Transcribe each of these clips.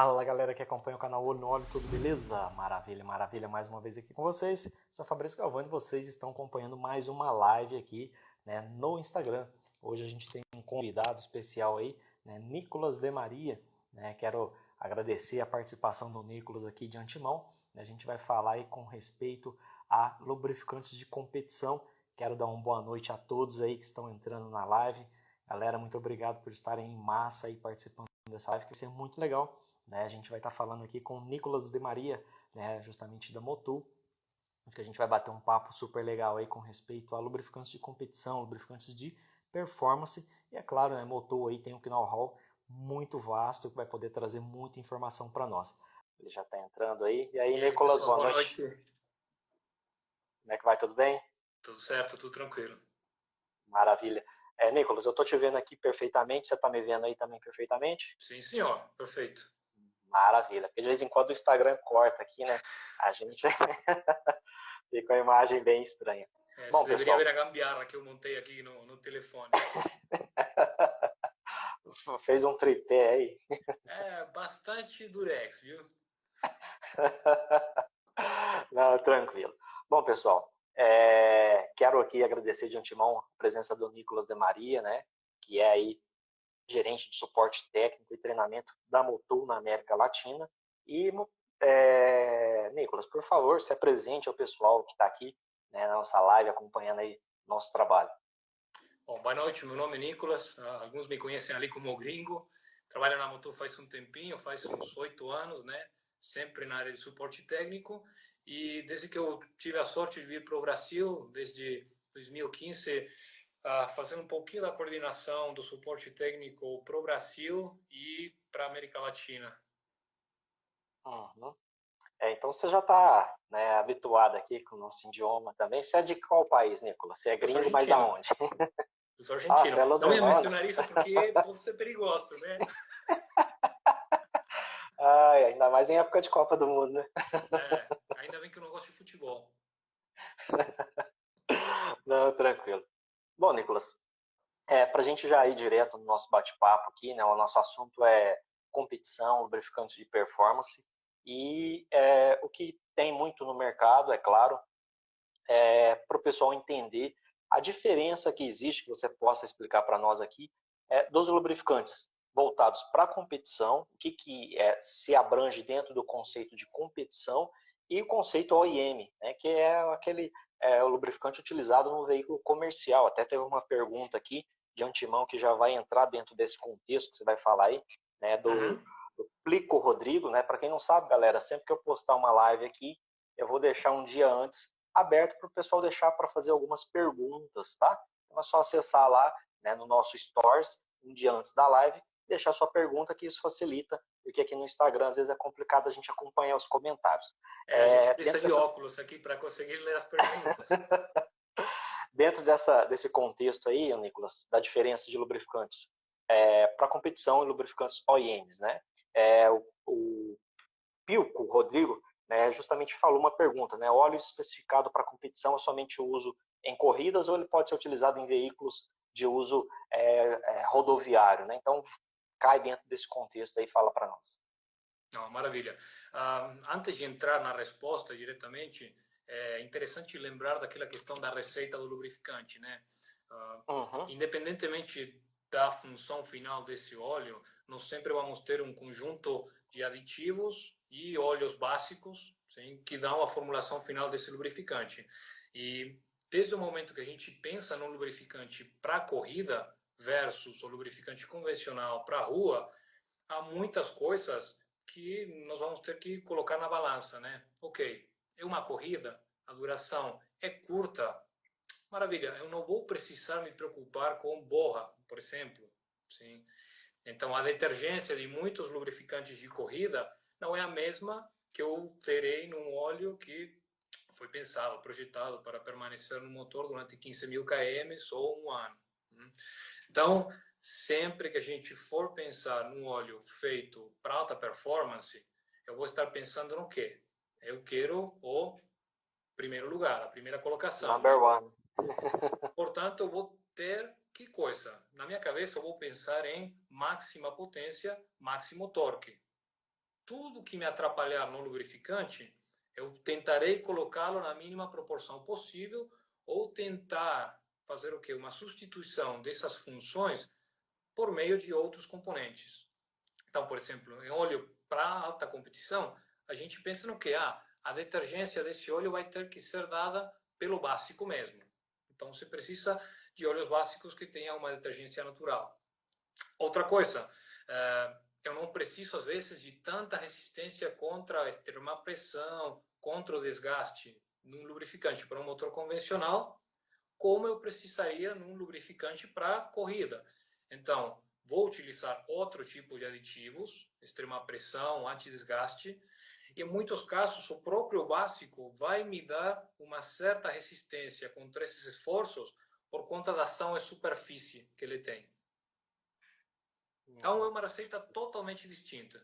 Fala galera que acompanha o canal Olho no Óleo, tudo beleza? Maravilha, maravilha, mais uma vez aqui com vocês. Sou Fabrício Galvani e vocês estão acompanhando mais uma live aqui, né, no Instagram. Hoje a gente tem um convidado especial aí, né, Nicolas de Maria, né. Quero agradecer a participação do Nicolas aqui de antemão. A gente vai falar aí com respeito a lubrificantes de competição. Quero dar uma boa noite a todos aí que estão entrando na live. Galera, muito obrigado por estarem em massa aí participando dessa live, que vai ser muito legal. Né, a gente vai estar falando aqui com o Nicolas de Maria, né, justamente da Motul, que a gente vai bater um papo super legal aí com respeito a lubrificantes de competição, lubrificantes de performance, e é claro, né, Motul aí tem um know-how muito vasto que vai poder trazer muita informação para nós. Ele já está entrando aí. E aí, Nicolas, pessoal, boa noite. Como é que vai? Tudo bem? Tudo certo, tudo tranquilo. Maravilha. Nicolas, eu estou te vendo aqui perfeitamente, você está me vendo aí também perfeitamente? Sim, senhor, perfeito. Maravilha, porque de vez em quando o Instagram corta aqui, né? A gente fica uma imagem bem estranha. Você Bom, deveria pessoal, ver a gambiarra que eu montei aqui no telefone. fez um tripé aí. É bastante durex, viu? Não, tranquilo. Bom, pessoal, quero aqui agradecer de antemão a presença do Nicolas de Maria, né? Que é aí gerente de suporte técnico e treinamento da Motul na América Latina. E, Nicolas, por favor, se apresente ao pessoal que está aqui, né, na nossa live, acompanhando aí nosso trabalho. Bom, boa noite, meu nome é Nicolas, alguns me conhecem ali como Gringo, trabalho na Motul faz um tempinho, faz uns 8 anos, né? Sempre na área de suporte técnico, e desde que eu tive a sorte de vir para o Brasil, desde 2015, fazendo um pouquinho da coordenação do suporte técnico para o Brasil e para a América Latina. Uhum. Então você já está, né, habituado aqui com o nosso idioma também. Você é de qual país, Nicolas? Você é Eu sou gringo, mas da argentino. onde? Eu sou Ah, argentino. você é Los Não ia mencionar Hermanos. isso porque pode ser perigoso, né? Ai, ainda mais em época de Copa do Mundo, né? Ainda bem que eu não gosto de futebol. Não, tranquilo. Bom, Nicolas, para a gente já ir direto no nosso bate-papo aqui, né? O nosso assunto é competição, lubrificantes de performance. E o que tem muito no mercado, é claro, para o pessoal entender a diferença que existe, que você possa explicar para nós aqui, dos lubrificantes voltados para a competição, o que se abrange dentro do conceito de competição e o conceito OEM, né, que é aquele o lubrificante utilizado no veículo comercial. Até teve uma pergunta aqui de antemão que já vai entrar dentro desse contexto que você vai falar aí, né, do Plico Rodrigo, né? Para quem não sabe, galera, sempre que eu postar uma live aqui, eu vou deixar um dia antes aberto para o pessoal deixar para fazer algumas perguntas, tá? Então é só acessar lá, né, no nosso Stories, um dia antes da live, deixar sua pergunta, que isso facilita, porque aqui no Instagram às vezes é complicado a gente acompanhar os comentários. A gente precisa Dentro de dessa, óculos aqui para conseguir ler as perguntas. dentro desse contexto aí, Nicolas, da diferença de lubrificantes para competição e lubrificantes OEMs, né? O Pilco, Rodrigo, né, justamente falou uma pergunta, né? Óleo especificado para competição é somente uso em corridas ou ele pode ser utilizado em veículos de uso rodoviário, né? Então cai dentro desse contexto aí, fala para nós. Não, maravilha. Antes de entrar na resposta diretamente, é interessante lembrar daquela questão da receita do lubrificante, né? Uhum. Independentemente da função final desse óleo, nós sempre vamos ter um conjunto de aditivos e óleos básicos, sim, que dão a formulação final desse lubrificante. E desde o momento que a gente pensa no lubrificante para corrida versus o lubrificante convencional para rua, há muitas coisas que nós vamos ter que colocar na balança, né? Ok, é uma corrida, a duração é curta, maravilha, eu não vou precisar me preocupar com borra, por exemplo, sim? Então, a detergência de muitos lubrificantes de corrida não é a mesma que eu terei num óleo que foi pensado, projetado para permanecer no motor durante 15 mil km ou um ano. Então, sempre que a gente for pensar num óleo feito para alta performance, eu vou estar pensando no quê? Eu quero o primeiro lugar, a primeira colocação, Number né? one. Portanto, eu vou ter que coisa? Na minha cabeça, eu vou pensar em máxima potência, máximo torque. tudo que me atrapalhar no lubrificante, eu tentarei colocá-lo na mínima proporção possível ou tentar fazer o quê? Uma substituição dessas funções por meio de outros componentes. Então, por exemplo, em óleo para alta competição, a gente pensa no que? A detergência desse óleo vai ter que ser dada pelo básico mesmo. Então, você precisa de óleos básicos que tenham uma detergência natural. Outra coisa, eu não preciso, às vezes, de tanta resistência contra a extrema pressão, contra o desgaste num lubrificante para um motor convencional, como eu precisaria num lubrificante para corrida. Então, vou utilizar outro tipo de aditivos, extrema pressão, antidesgaste, e em muitos casos o próprio básico vai me dar uma certa resistência contra esses esforços por conta da ação em superfície que ele tem. Então, é uma receita totalmente distinta.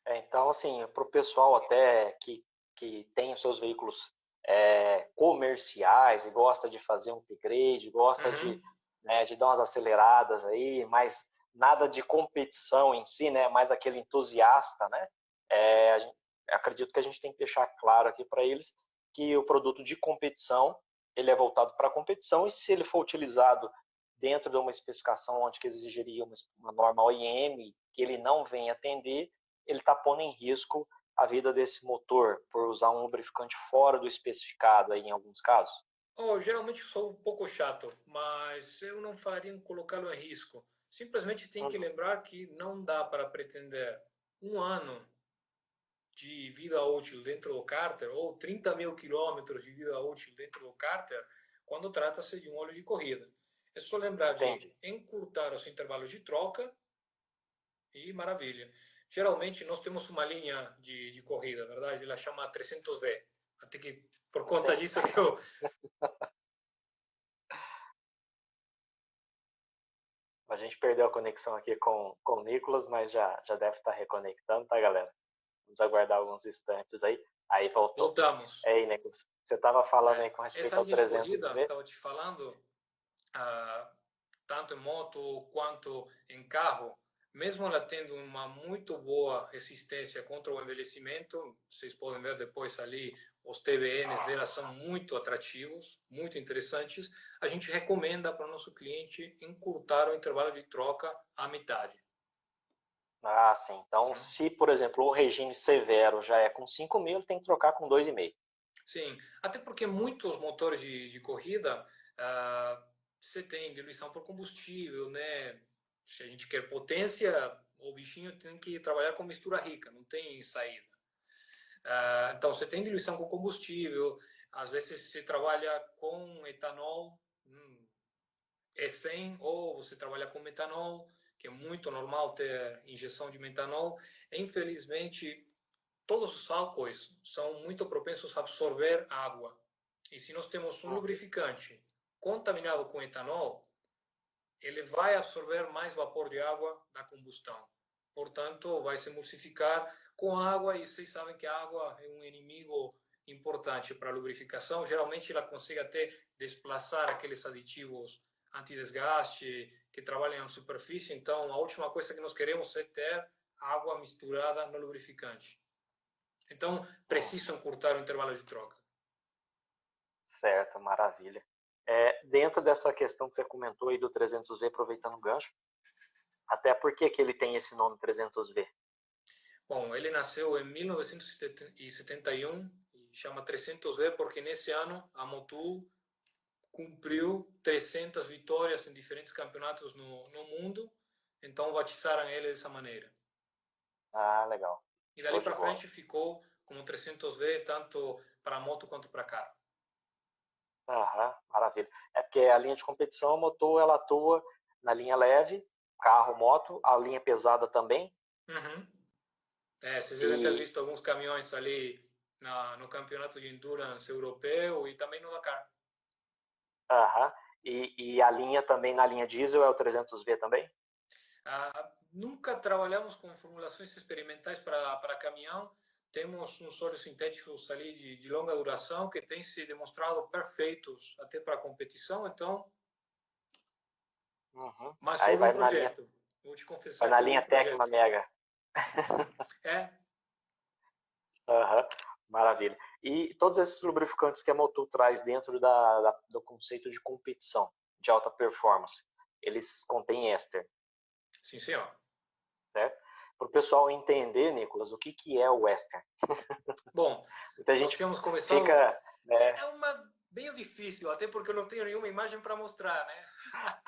Então, assim, para o pessoal até que tem os seus veículos comerciais e gosta de fazer um upgrade, gosta de dar umas aceleradas aí, mas nada de competição em si, né? Mais aquele entusiasta, né? Acredito que a gente tem que deixar claro aqui para eles que o produto de competição ele é voltado para a competição e se ele for utilizado dentro de uma especificação onde que exigiria uma norma OEM que ele não vem atender, ele está pondo em risco a vida desse motor por usar um lubrificante fora do especificado aí em alguns casos? Geralmente eu sou um pouco chato, mas eu não falaria em colocá-lo em risco. Simplesmente tem que lembrar que não dá para pretender um ano de vida útil dentro do cárter ou 30 mil quilômetros de vida útil dentro do cárter quando trata-se de um óleo de corrida. É só lembrar de encurtar os intervalos de troca e maravilha. Geralmente nós temos uma linha de corrida, verdade? Ela chama 300V. Até que por conta disso que eu... A gente perdeu a conexão aqui com o Nicolas, mas já deve estar reconectando, tá, galera? Vamos aguardar alguns instantes aí. Aí voltou. Voltamos. Aí, Nicolas, você estava falando aí com respeito essa ao linha de corrida, 300V? estava te falando, tanto em moto quanto em carro, mesmo ela tendo uma muito boa resistência contra o envelhecimento, vocês podem ver depois ali, os TBNs dela são muito atrativos, muito interessantes, a gente recomenda para o nosso cliente encurtar o intervalo de troca à metade. Ah, sim. Então, se, por exemplo, o regime severo já é com 5.000, ele tem que trocar com 2,5. Sim, até porque muitos motores de corrida, você tem diluição por combustível, né? Se a gente quer potência, o bichinho tem que trabalhar com mistura rica, não tem saída. Então, você tem diluição com combustível, às vezes você trabalha com etanol, E100, ou você trabalha com metanol, que é muito normal ter injeção de metanol. Infelizmente, todos os álcoois são muito propensos a absorver água. E se nós temos um lubrificante contaminado com etanol, ele vai absorver mais vapor de água da combustão. Portanto, vai se emulsificar com água e vocês sabem que a água é um inimigo importante para a lubrificação. Geralmente ela consegue até desplaçar aqueles aditivos antidesgaste que trabalham na superfície. Então, a última coisa que nós queremos é ter água misturada no lubrificante. Então, preciso encurtar o intervalo de troca. Certo, maravilha. Dentro dessa questão que você comentou aí do 300V, aproveitando o gancho, até por que ele tem esse nome 300V? Bom, ele nasceu em 1971 e chama 300V porque nesse ano a Motul cumpriu 300 vitórias em diferentes campeonatos no mundo, então batizaram ele dessa maneira. Ah, legal. E dali para frente ficou como 300V tanto para moto quanto para carro. Aham, maravilha. É porque a linha de competição, a Motul, ela atua na linha leve, carro, moto, a linha pesada também. Vocês devem ter visto alguns caminhões ali no campeonato de endurance europeu e também no Dakar. Aham. E a linha também, na linha diesel, é o 300V também? Nunca trabalhamos com formulações experimentais para caminhão. Temos uns óleos sintéticos ali de longa duração que têm se demonstrado perfeitos até para a competição. Então, mas aí foi vai um projeto. Vou te confessar vai na que foi linha um projeto. Tecma Mega. É, Aham, maravilha. E todos esses lubrificantes que a Motul traz dentro do conceito de competição, de alta performance, eles contêm éster, sim, senhor. certo? Para o pessoal entender, Nicolas, o que, que é o éster. Bom, Muita nós gente tínhamos começado. fica, né? É uma meio difícil, até porque eu não tenho nenhuma imagem para mostrar, né?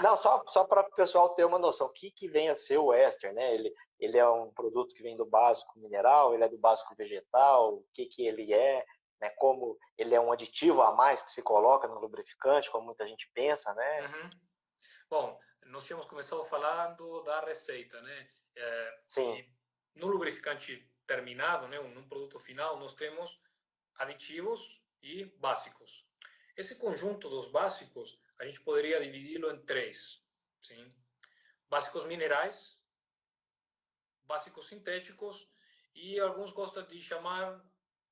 Não, só para o pessoal ter uma noção, o que, que vem a ser o éster, né? Ele é um produto que vem do básico mineral, ele é do básico vegetal, o que, que ele é, né? Como ele é um aditivo a mais que se coloca no lubrificante, como muita gente pensa, né? Uhum. Bom, nós tínhamos começado falando da receita, né? Sim, E no lubrificante terminado, né, num produto final, nós temos aditivos e básicos. Esse conjunto dos básicos, a gente poderia dividi-lo em três, sim? Básicos minerais, básicos sintéticos e alguns gostam de chamar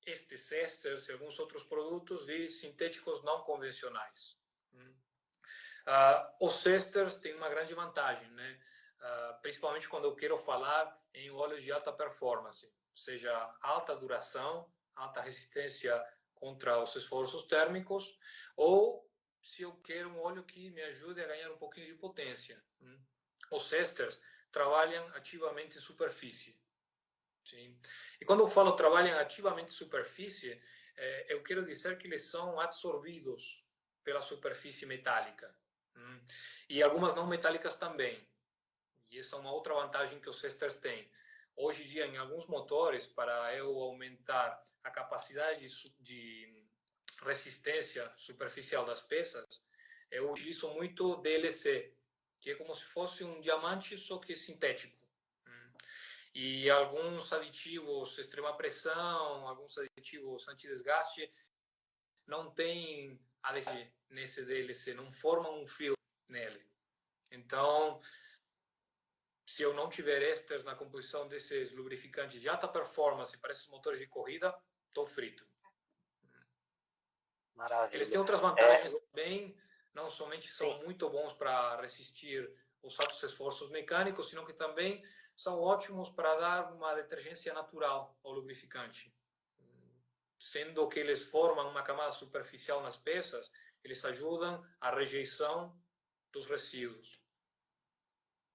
estes ésteres e alguns outros produtos de sintéticos não convencionais. Os ésteres têm uma grande vantagem, né? Principalmente quando eu quero falar em óleos de alta performance, seja alta duração, alta resistência contra os esforços térmicos, ou se eu quero um óleo que me ajude a ganhar um pouquinho de potência. Os ésteres trabalham ativamente em superfície. Sim. E quando eu falo trabalham ativamente em superfície, eu quero dizer que eles são absorvidos pela superfície metálica. E algumas não metálicas também. E essa é uma outra vantagem que os ésteres têm. Hoje em dia, em alguns motores, para eu aumentar a capacidade de resistência superficial das peças, eu utilizo muito DLC, que é como se fosse um diamante, só que sintético. E alguns aditivos extrema pressão, alguns aditivos antidesgaste, não tem adesivo nesse DLC, não formam um fio nele. Então, se eu não tiver éster na composição desses lubrificantes de alta performance para esses motores de corrida, estou frito. Eles maravilha. têm outras É, vantagens também, não somente sim, são muito bons para resistir os altos esforços mecânicos, sino que também são ótimos para dar uma detergência natural ao lubrificante. Sendo que eles formam uma camada superficial nas peças, eles ajudam a rejeição dos resíduos.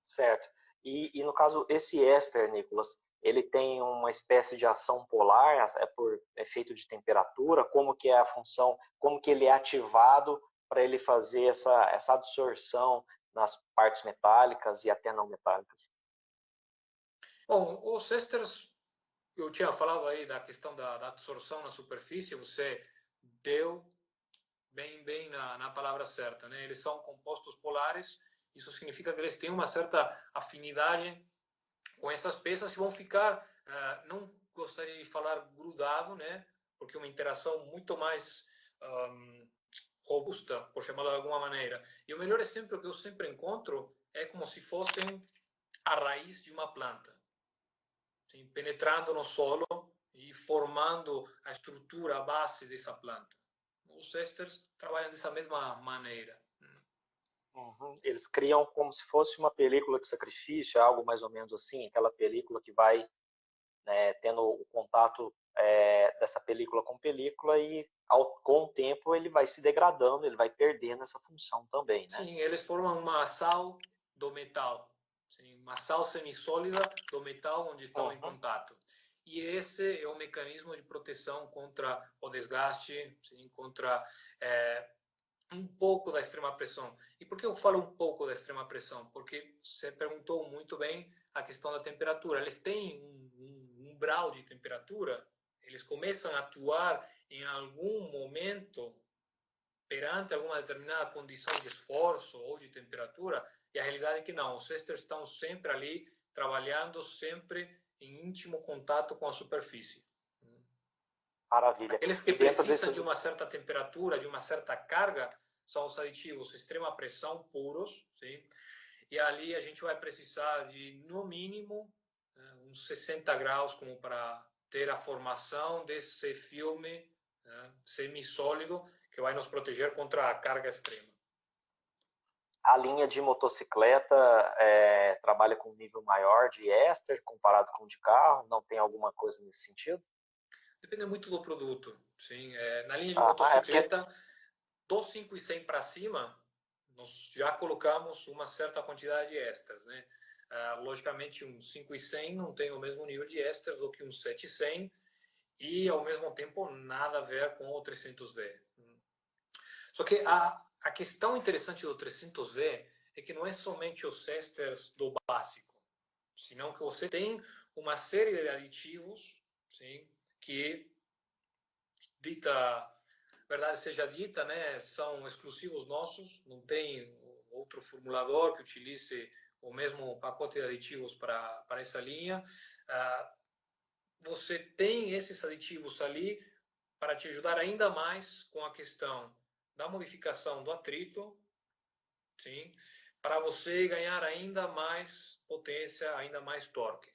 certo. E no caso, esse éster, Nicolas, ele tem uma espécie de ação polar, é por efeito de temperatura, como que é a função, como que ele é ativado para ele fazer essa absorção nas partes metálicas e até não metálicas. Bom, os ésteres, eu tinha falado aí da questão da absorção na superfície, você deu bem na palavra certa, né? Eles são compostos polares, isso significa que eles têm uma certa afinidade com essas peças e vão ficar, não gostaria de falar grudado, né? Porque é uma interação muito mais robusta, por chamá-la de alguma maneira. E o melhor exemplo que eu sempre encontro é como se fossem a raiz de uma planta, sim, penetrando no solo e formando a estrutura, a base dessa planta. Os ésteres trabalham dessa mesma maneira. Uhum. Eles criam como se fosse uma película de sacrifício, algo mais ou menos assim, aquela película que vai, né, tendo o contato dessa película com película e com o tempo ele vai se degradando, ele vai perdendo essa função também, né? Sim, eles formam uma sal do metal, sim, uma sal semissólida do metal onde estão em Uhum. contato. E esse é o mecanismo de proteção contra o desgaste, sim, contra um pouco da extrema pressão. E por que eu falo um pouco da extrema pressão? Porque você perguntou muito bem a questão da temperatura. Eles têm um umbral de temperatura, eles começam a atuar em algum momento perante alguma determinada condição de esforço ou de temperatura, e a realidade é que não, os ésteres estão sempre ali, trabalhando sempre em íntimo contato com a superfície. Maravilha. Aqueles que E dentro precisam desses. de uma certa temperatura, de uma certa carga, são os aditivos extrema pressão puros, sim? E ali a gente vai precisar de, no mínimo, uns 60 graus como para ter a formação desse filme semissólido que vai nos proteger contra a carga extrema. a linha de motocicleta trabalha com um nível maior de éster comparado com o de carro? Não tem alguma coisa nesse sentido? Depende muito do produto. Sim, na linha de Ah, é porque... motocicleta, dos 5,100 para cima, nós já colocamos uma certa quantidade de ésteres, né? Logicamente, um 5,100 não tem o mesmo nível de ésteres do que um 7,100 e, ao mesmo tempo, nada a ver com o 300V. Só que a questão interessante do 300V é que não é somente os ésteres do básico, senão que você tem uma série de aditivos, sim, que, dita verdade seja dita, né, são exclusivos nossos, não tem outro formulador que utilize o mesmo pacote de aditivos para essa linha. Você tem esses aditivos ali para te ajudar ainda mais com a questão da modificação do atrito, sim, para você ganhar ainda mais potência, ainda mais torque.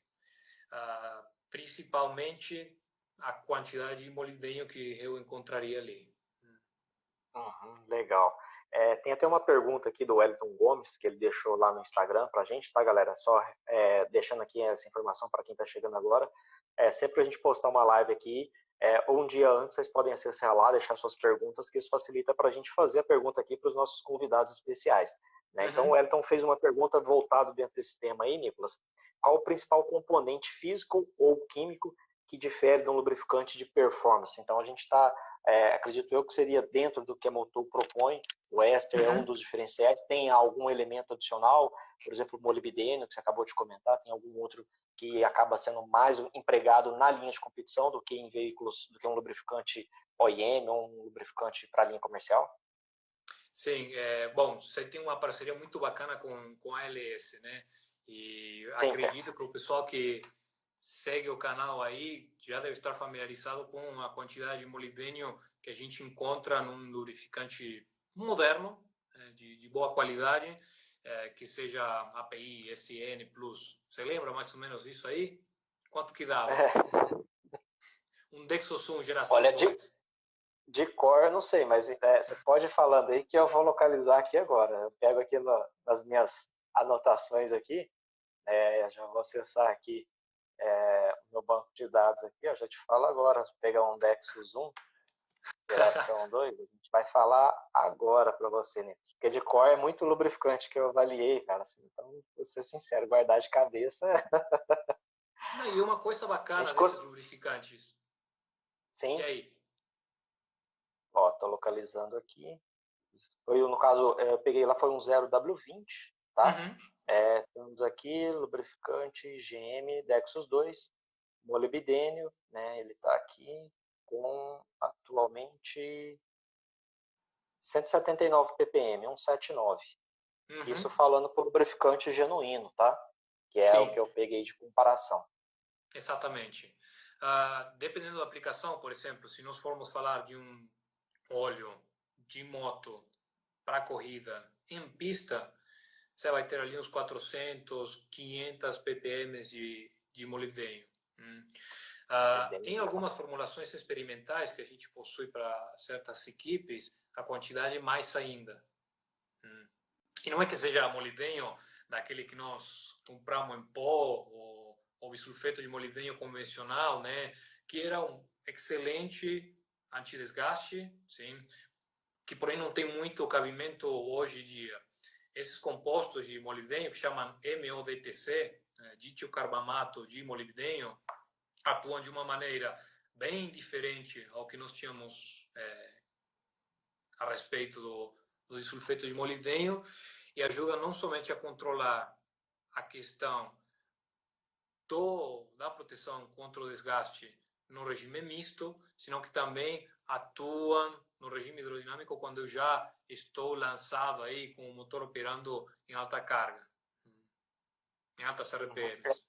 Principalmente a quantidade de molibdênio que eu encontraria ali. Uhum, legal. Tem até uma pergunta aqui do Wellington Gomes, que ele deixou lá no Instagram pra gente, tá, galera? Só deixando aqui essa informação para quem tá chegando agora. Sempre a gente postar uma live aqui, ou um dia antes, vocês podem acessar lá, deixar suas perguntas, que isso facilita para a gente fazer a pergunta aqui para os nossos convidados especiais. Né? Então, o Wellington fez uma pergunta voltada dentro desse tema aí, Nicolas. Qual o principal componente físico ou químico que difere de um lubrificante de performance? Então, a gente está... acredito eu que seria dentro do que a Motul propõe, o éster é um dos diferenciais. Tem algum elemento adicional, por exemplo, o molibdênio, que você acabou de comentar, tem algum outro que acaba sendo mais empregado na linha de competição do que em veículos, do que um lubrificante OEM ou um lubrificante para a linha comercial? Sim, bom, você tem uma parceria muito bacana com a LS, né? E Sim, acredito que o pessoal que segue o canal aí já deve estar familiarizado com a quantidade de molibdênio que a gente encontra num lubrificante moderno, de boa qualidade, que seja API, SN Plus. Você lembra mais ou menos isso aí? Quanto que dava? Um Dexosum geração Olha, 2. de cor eu não sei, mas você pode ir falando aí que eu vou localizar aqui agora. Eu pego aqui nas minhas anotações aqui, já vou acessar aqui o meu banco de dados aqui, eu já te falo agora. Vou pegar um Dexus 1, geração 2, a gente vai falar agora para você, né? Porque de cor é muito lubrificante que eu avaliei, cara. Assim, então, vou ser sincero, guardar de cabeça. Não, e uma coisa A bacana gente desses lubrificantes. E Sim, aí? ó, tô localizando aqui. Foi, no caso, eu peguei lá, foi um 0W20, tá? Uhum. Temos aqui lubrificante GM Dexus 2, molibdênio, né? Ele tá aqui com atualmente 179 ppm, 179. Isso Uhum. falando por lubrificante genuíno, tá? Que é o Sim, que eu peguei de comparação. exatamente. Dependendo da aplicação, por exemplo, se nós formos falar de um óleo de moto para corrida em pista, você vai ter ali uns 400, 500 ppm de molibdênio. É bem Em legal. algumas formulações experimentais que a gente possui para certas equipes, a quantidade é mais ainda. E não é que seja molibdênio daquele que nós compramos em pó ou bisulfeto de molibdênio convencional, né? Que era um excelente antidesgaste, sim, que porém não tem muito cabimento hoje em dia. Esses compostos de molibdênio, que chamam MODTC, ditiocarbamato de molibdênio, atuam de uma maneira bem diferente ao que nós tínhamos a respeito do disulfeto de molibdênio e ajuda não somente a controlar a questão da proteção contra o desgaste no regime misto, senão que também atuam no regime hidrodinâmico quando eu já estou lançado aí com o motor operando em alta carga, em altas Uhum. RPMs.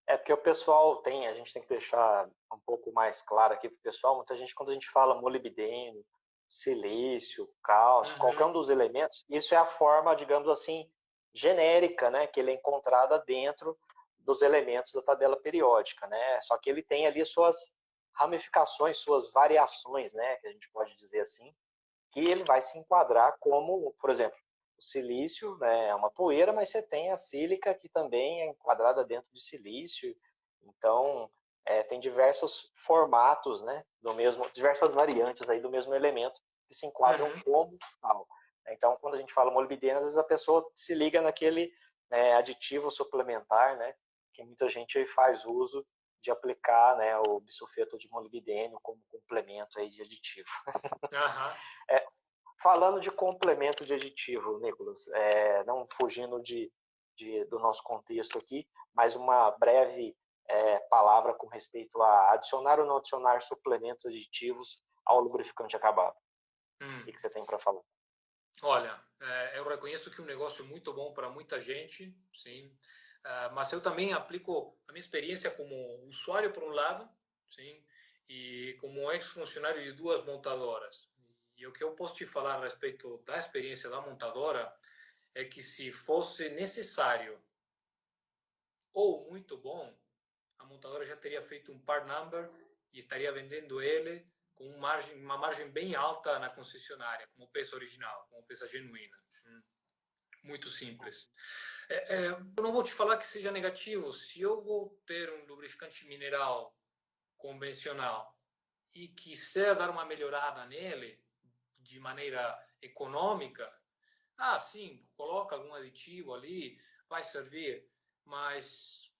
Porque o pessoal tem, a gente tem que deixar um pouco mais claro aqui para o pessoal, muita gente, quando a gente fala molibdênio, silício, cálcio, qualquer um Uhum. dos elementos, isso é a forma, digamos assim, genérica, né, que ele é encontrada dentro dos elementos da tabela periódica, né, só que ele tem ali suas ramificações, suas variações, né, que a gente pode dizer assim, que ele vai se enquadrar como, por exemplo, o silício, né, é uma poeira, mas você tem a sílica que também é enquadrada dentro de silício. Então, tem diversos formatos, né, diversas variantes aí do mesmo elemento que se enquadram como tal. Então, quando a gente fala molibdênio, às vezes a pessoa se liga naquele aditivo suplementar, né, que muita gente faz uso de aplicar, né, o bisulfeto de molibdênio como complemento aí de aditivo. Falando de complemento de aditivo, Nicolas, não fugindo do nosso contexto aqui, mas uma breve palavra com respeito a adicionar ou não adicionar suplementos aditivos ao lubrificante acabado. O que você tem para falar? Olha, eu reconheço que é um negócio muito bom para muita gente, sim, mas eu também aplico a minha experiência como usuário, por um lado, sim, e como ex-funcionário de duas montadoras. E o que eu posso te falar a respeito da experiência da montadora é que se fosse necessário ou muito bom, a montadora já teria feito um part number e estaria vendendo ele com uma margem bem alta na concessionária, como peça original, como peça genuína. Muito simples. Eu não vou te falar que seja negativo. Se eu vou ter um lubrificante mineral convencional e quiser dar uma melhorada nele de maneira econômica, sim, coloca algum aditivo ali, vai servir, mas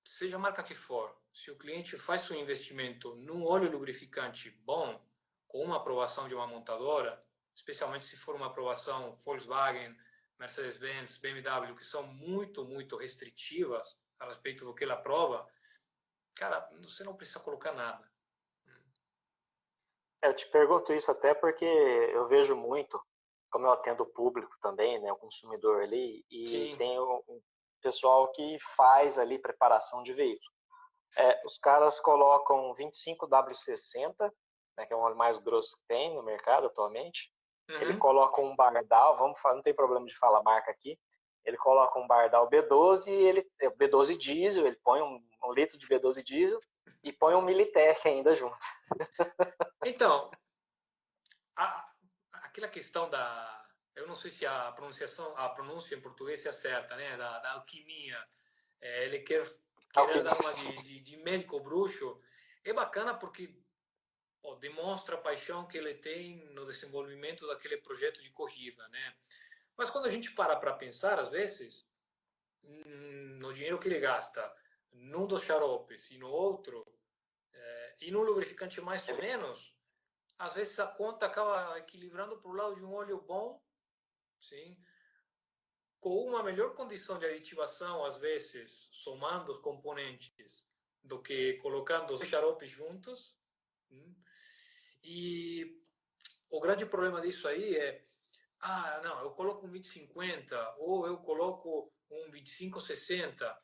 seja a marca que for, se o cliente faz seu investimento num óleo lubrificante bom, com uma aprovação de uma montadora, especialmente se for uma aprovação Volkswagen, Mercedes-Benz, BMW, que são muito, muito restritivas a respeito do que ela aprova, cara, você não precisa colocar nada. Eu te pergunto isso até porque eu vejo muito, como eu atendo o público também, né, o consumidor ali, e Sim. tem um pessoal que faz ali preparação de veículo. Os caras colocam 25W60, né, que é o óleo mais grosso que tem no mercado atualmente. Ele coloca um Bardal, vamos falar, não tem problema de falar marca aqui. Ele coloca um Bardal B12, B12 diesel, ele põe um litro de B12 diesel e põe um Militech ainda junto. Então, aquela questão eu não sei se a pronúncia em português é certa, né, da alquimia, ele querer dar uma de médico bruxo, é bacana porque demonstra a paixão que ele tem no desenvolvimento daquele projeto de corrida, né? Mas quando a gente para pensar, às vezes, no dinheiro que ele gasta num dos xaropes e no outro, e num lubrificante mais ou menos, às vezes a conta acaba equilibrando para o lado de um óleo bom, sim, com uma melhor condição de aditivação, às vezes, somando os componentes, do que colocando os xaropes juntos. E o grande problema disso aí não, eu coloco um 2050 ou eu coloco um 2560,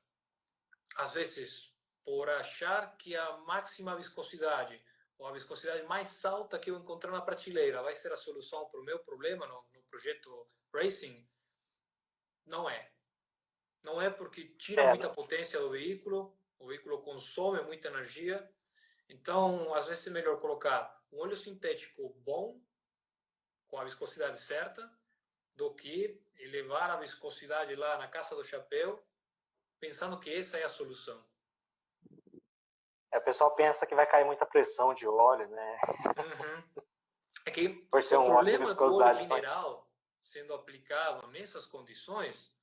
às vezes por achar que a máxima viscosidade ou a viscosidade mais alta que eu encontrar na prateleira vai ser a solução para o meu problema no projeto Racing. Não é. Não é, porque tira muita potência do veículo, o veículo consome muita energia. Então, às vezes é melhor colocar um óleo sintético bom, com a viscosidade certa, do que elevar a viscosidade lá na caça do chapéu, pensando que essa é a solução. O pessoal pensa que vai cair muita pressão de óleo, né? É que Por ser o um óleo de problema do óleo viscosidade mineral sendo aplicado nessas condições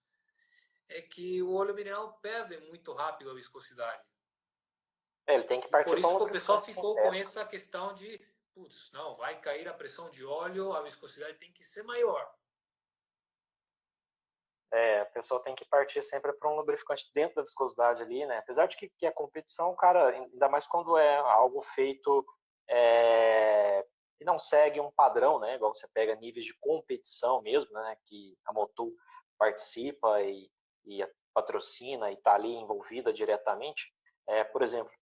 é que o óleo mineral perde muito rápido a viscosidade. Ele tem que E partir por para um isso que o pessoal lubrificante ficou com sintético. essa questão de, putz, não, vai cair a pressão de óleo, a viscosidade tem que ser maior. A pessoa tem que partir sempre para um lubrificante dentro da viscosidade ali, né? Apesar de que a competição, cara, ainda mais quando é algo feito que não segue um padrão, né? Igual você pega níveis de competição mesmo, né? Que a Motul participa e patrocina e está ali envolvida diretamente. Por exemplo,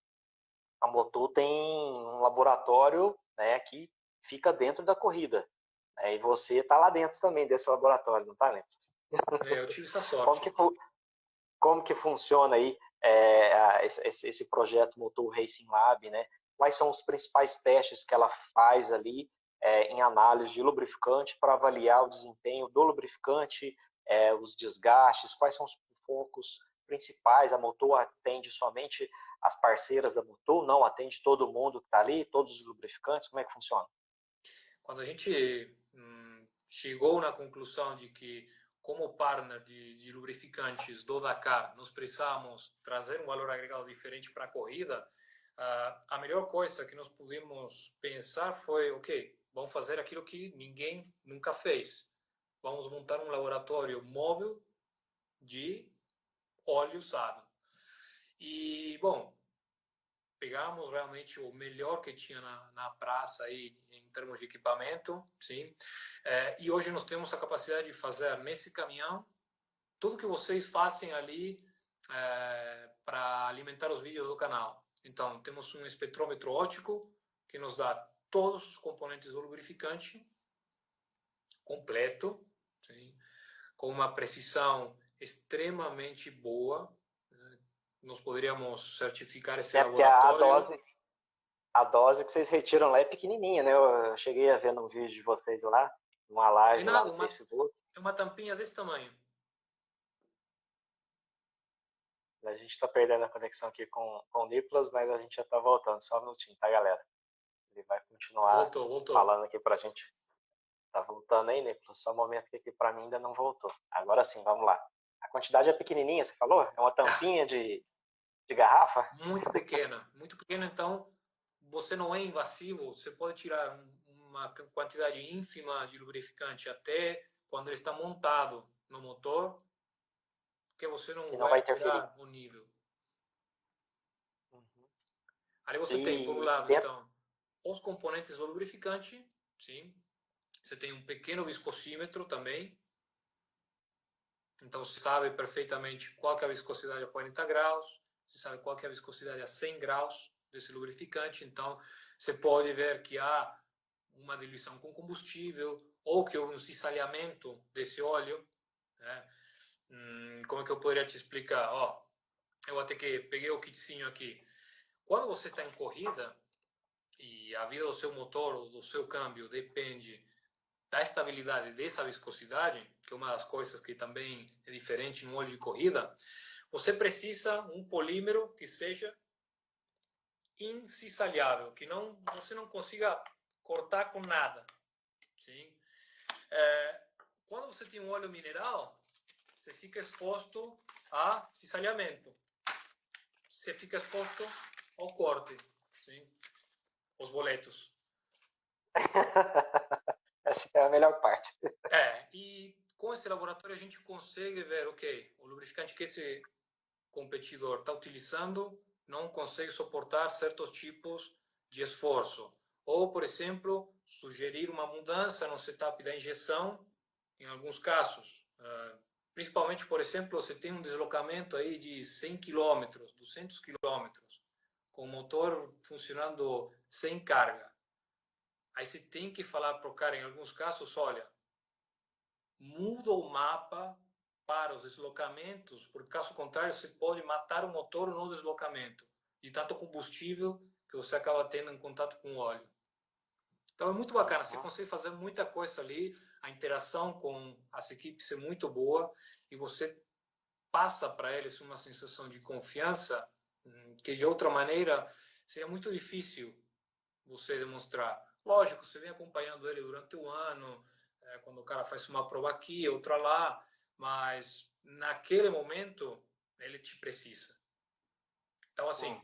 a Motul tem um laboratório, né, que fica dentro da corrida. E você está lá dentro também desse laboratório, não está, né? Eu tive essa Como sorte. que, como que funciona aí esse projeto Motul Racing Lab, né? Quais são os principais testes que ela faz ali em análise de lubrificante para avaliar o desempenho do lubrificante, os desgastes, quais são os focos principais. A Motul atende somente as parceiras da Motul, não atende todo mundo que está ali, todos os lubrificantes, como é que funciona? Quando a gente chegou na conclusão de que, como partner de lubrificantes do Dakar, nós precisamos trazer um valor agregado diferente para a corrida, a melhor coisa que nós pudemos pensar foi, ok, vamos fazer aquilo que ninguém nunca fez. Vamos montar um laboratório móvel de óleo usado. E, bom, pegamos realmente o melhor que tinha na praça aí, em termos de equipamento, sim. E hoje nós temos a capacidade de fazer nesse caminhão tudo que vocês fazem ali para alimentar os vídeos do canal. Então, temos um espectrômetro óptico que nos dá todos os componentes do lubrificante completo, sim, com uma precisão extremamente boa. Nós poderíamos certificar esse laboratório. Porque a dose que vocês retiram lá é pequenininha, né? Eu cheguei a ver num vídeo de vocês lá, numa live lá no Facebook. É uma tampinha desse tamanho. A gente está perdendo a conexão aqui com o Nicolas, mas a gente já está voltando. Só um minutinho, tá, galera? Ele vai continuar Voltou. falando aqui pra gente. Tá voltando aí, Nicolas? Só um momento que aqui pra mim ainda não voltou. Agora sim, vamos lá. A quantidade é pequenininha, você falou? É uma tampinha de garrafa? Muito pequena. Então você não é invasivo, você pode tirar uma quantidade ínfima de lubrificante até quando ele está montado no motor, porque você não vai alterar o nível. Uhum. Aí você tem, por um lado, então, os componentes do lubrificante, sim. Você tem um pequeno viscosímetro também. Então você sabe perfeitamente qual que é a viscosidade a 40 graus, você sabe qual que é a viscosidade a 100 graus desse lubrificante. Então você pode ver que há uma diluição com combustível ou que houve um cisalhamento desse óleo, né? Como é que eu poderia te explicar? Eu até que peguei o kitzinho aqui. Quando você está em corrida e a vida do seu motor ou do seu câmbio depende da estabilidade dessa viscosidade, que é uma das coisas que também é diferente no óleo de corrida, você precisa um polímero que seja incisalhável, que você não consiga cortar com nada. Sim? Quando você tem um óleo mineral, você fica exposto a cisalhamento. Você fica exposto ao corte. Sim? Os boletos. Essa é a melhor parte. E com esse laboratório a gente consegue ver, ok, o lubrificante que esse competidor está utilizando não consegue suportar certos tipos de esforço. Ou, por exemplo, sugerir uma mudança no setup da injeção, em alguns casos. Principalmente, por exemplo, você tem um deslocamento aí de 100 km, 200 km, com o motor funcionando sem carga. Aí você tem que falar para o cara, em alguns casos, olha, muda o mapa para os deslocamentos, porque caso contrário você pode matar o motor no deslocamento, de tanto combustível que você acaba tendo em contato com o óleo. Então é muito bacana, você consegue fazer muita coisa ali, a interação com as equipes é muito boa e você passa para eles uma sensação de confiança que de outra maneira seria muito difícil você demonstrar. Lógico, você vem acompanhando ele durante o ano, quando o cara faz uma prova aqui, outra lá, mas naquele momento ele te precisa. Então, assim,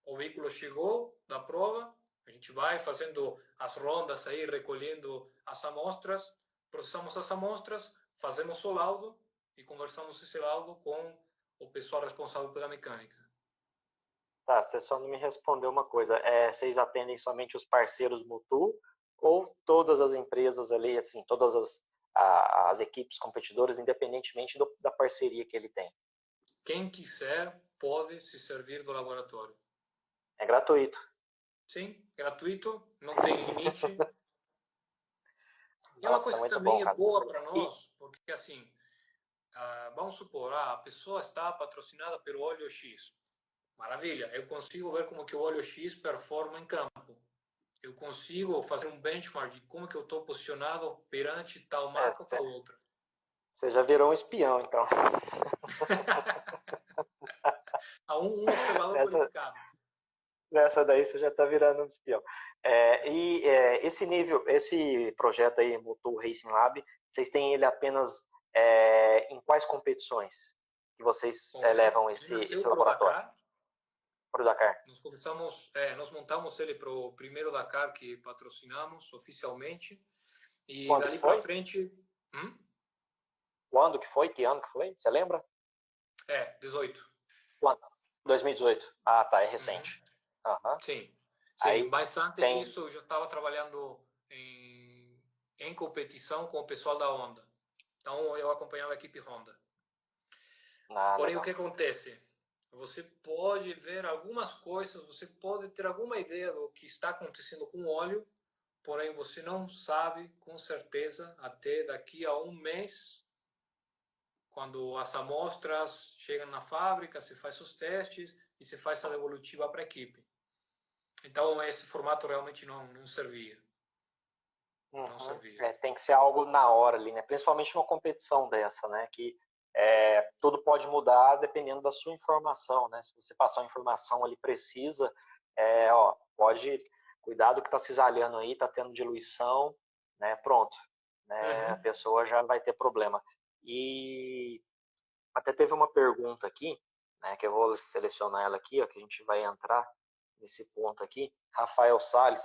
o veículo chegou da prova, a gente vai fazendo as rondas aí, recolhendo as amostras, processamos as amostras, fazemos o laudo e conversamos esse laudo com o pessoal responsável pela mecânica. Tá, você só não me respondeu uma coisa. Vocês atendem somente os parceiros Motul ou todas as empresas ali, assim, todas as equipes competidoras, independentemente da parceria que ele tem? Quem quiser pode se servir do laboratório. É gratuito? Sim, gratuito, não tem limite. E é uma Nossa, coisa que muito também bom, é cara. boa para nós, porque assim, vamos supor, a pessoa está patrocinada pelo óleo X. Maravilha, eu consigo ver como que o óleo X performa em campo. eu consigo fazer um benchmark de como que eu estou posicionado perante tal marca ou tal outra. Você já virou um espião, então. Há um observador qualificado. Nessa daí você já está virando um espião. Esse projeto aí, Motor Racing Lab, vocês têm ele apenas em quais competições que vocês Bom, levam ele esse nasceu para o laboratório? Dakar. Para o Dakar. Nós montamos ele para o primeiro Dakar que patrocinamos oficialmente. E Quando que dali para foi? frente. Quando que foi? Que ano que foi? Você lembra? 18. Quando? 2018. Ah, tá, é recente. Uhum. Sim. Sim, Aí mas antes tem. disso eu já estava trabalhando em competição com o pessoal da Honda. Então eu acompanhava a equipe Honda. Ah, Porém, o legal. que acontece? Você pode ver algumas coisas, você pode ter alguma ideia do que está acontecendo com o óleo, porém você não sabe com certeza até daqui a um mês, quando as amostras chegam na fábrica, se faz os testes e se faz a devolutiva para a equipe. Então esse formato realmente não servia. Não Uhum. servia. Tem que ser algo na hora ali, né? Principalmente numa competição dessa, né? Que tudo pode mudar dependendo da sua informação, né? Se você passar uma informação ali precisa, pode cuidar do que está cisalhando aí, está tendo diluição, né? Pronto, né? A pessoa já vai ter problema. E até teve uma pergunta aqui, né? Que eu vou selecionar ela aqui, ó, que a gente vai entrar nesse ponto aqui. Rafael Salles,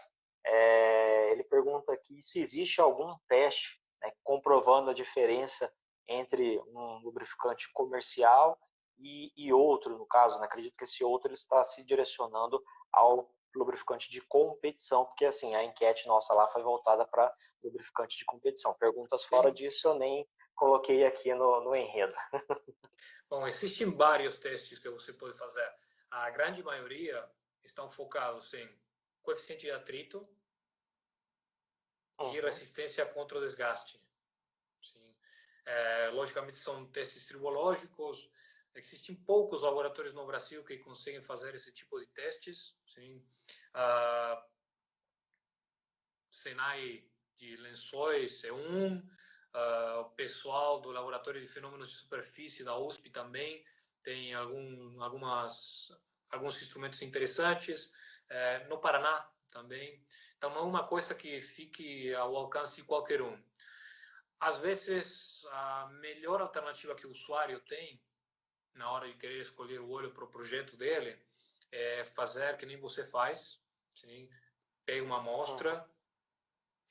ele pergunta aqui se existe algum teste, né, comprovando a diferença entre um lubrificante comercial e outro, no caso, né, acredito que esse outro ele está se direcionando ao lubrificante de competição, porque assim, a enquete nossa lá foi voltada para lubrificante de competição. Perguntas fora Sim. disso eu nem coloquei aqui no enredo. Bom, existem vários testes que você pode fazer. A grande maioria estão focados em coeficiente de atrito e resistência contra o desgaste. Sim. Logicamente são testes tribológicos. Existem poucos laboratórios no Brasil que conseguem fazer esse tipo de testes. Sim. Senai de Lençóis é um. O pessoal do Laboratório de Fenômenos de Superfície da USP também tem alguns instrumentos interessantes. No Paraná também. Então, não é uma coisa que fique ao alcance de qualquer um. Às vezes, a melhor alternativa que o usuário tem na hora de querer escolher o óleo para o projeto dele é fazer que nem você faz. Sim? Pega uma amostra,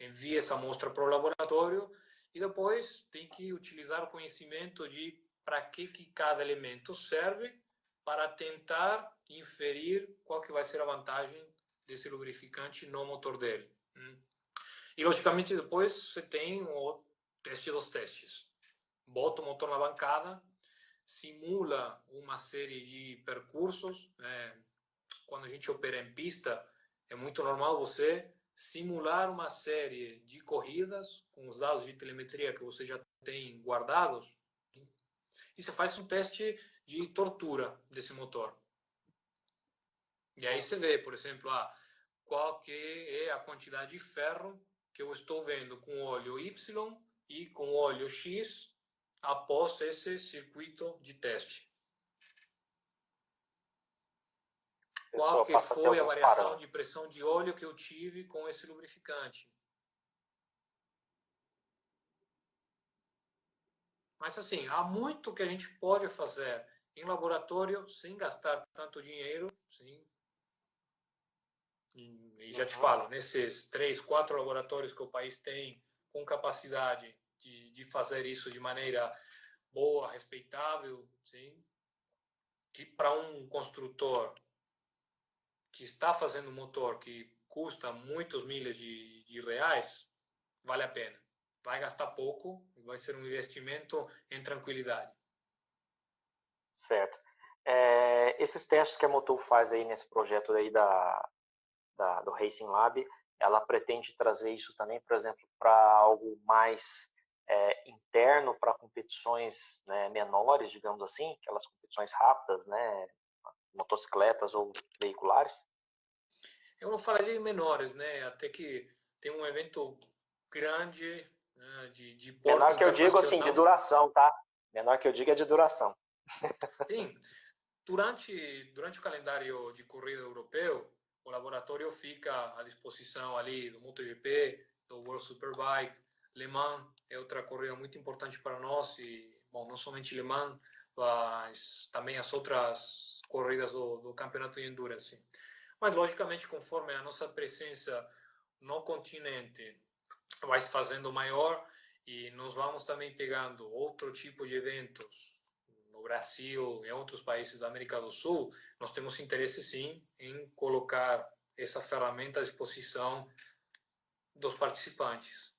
envia essa amostra para o laboratório e depois tem que utilizar o conhecimento de para que cada elemento serve para tentar inferir qual que vai ser a vantagem desse lubrificante no motor dele. E, logicamente, depois você tem o teste dos testes. Bota o motor na bancada, simula uma série de percursos. Quando a gente opera em pista, é muito normal você simular uma série de corridas com os dados de telemetria que você já tem guardados e você faz um teste de tortura desse motor. E aí você vê, por exemplo, qual que é a quantidade de ferro que eu estou vendo com óleo Y e com óleo X após esse circuito de teste. Qual que foi a variação de pressão de óleo que eu tive com esse lubrificante? Mas assim, há muito que a gente pode fazer em laboratório sem gastar tanto dinheiro, sim. E já te falo, nesses 3, 4 laboratórios que o país tem com capacidade de fazer isso de maneira boa, respeitável, sim, que para um construtor que está fazendo um motor que custa muitos milhas de reais, vale a pena. Vai gastar pouco, vai ser um investimento em tranquilidade. Certo. Esses testes que a Motul faz aí nesse projeto aí do Racing Lab, ela pretende trazer isso também, por exemplo, para algo mais interno, para competições, né, menores, digamos assim, aquelas competições rápidas, né, motocicletas ou veiculares? Eu não falaria em menores, né? Até que tem um evento grande, né, de porte Menor que eu digo, assim, de internacional. duração, tá? Menor que eu digo é de duração. Sim, durante o calendário de corrida europeu, o laboratório fica à disposição ali do MotoGP, do World Superbike, Le Mans é outra corrida muito importante para nós e, bom, não somente Le Mans, mas também as outras corridas do campeonato de endurance. Mas, logicamente, conforme a nossa presença no continente vai se fazendo maior e nós vamos também pegando outro tipo de eventos no Brasil e em outros países da América do Sul, nós temos interesse sim em colocar essa ferramenta à disposição dos participantes.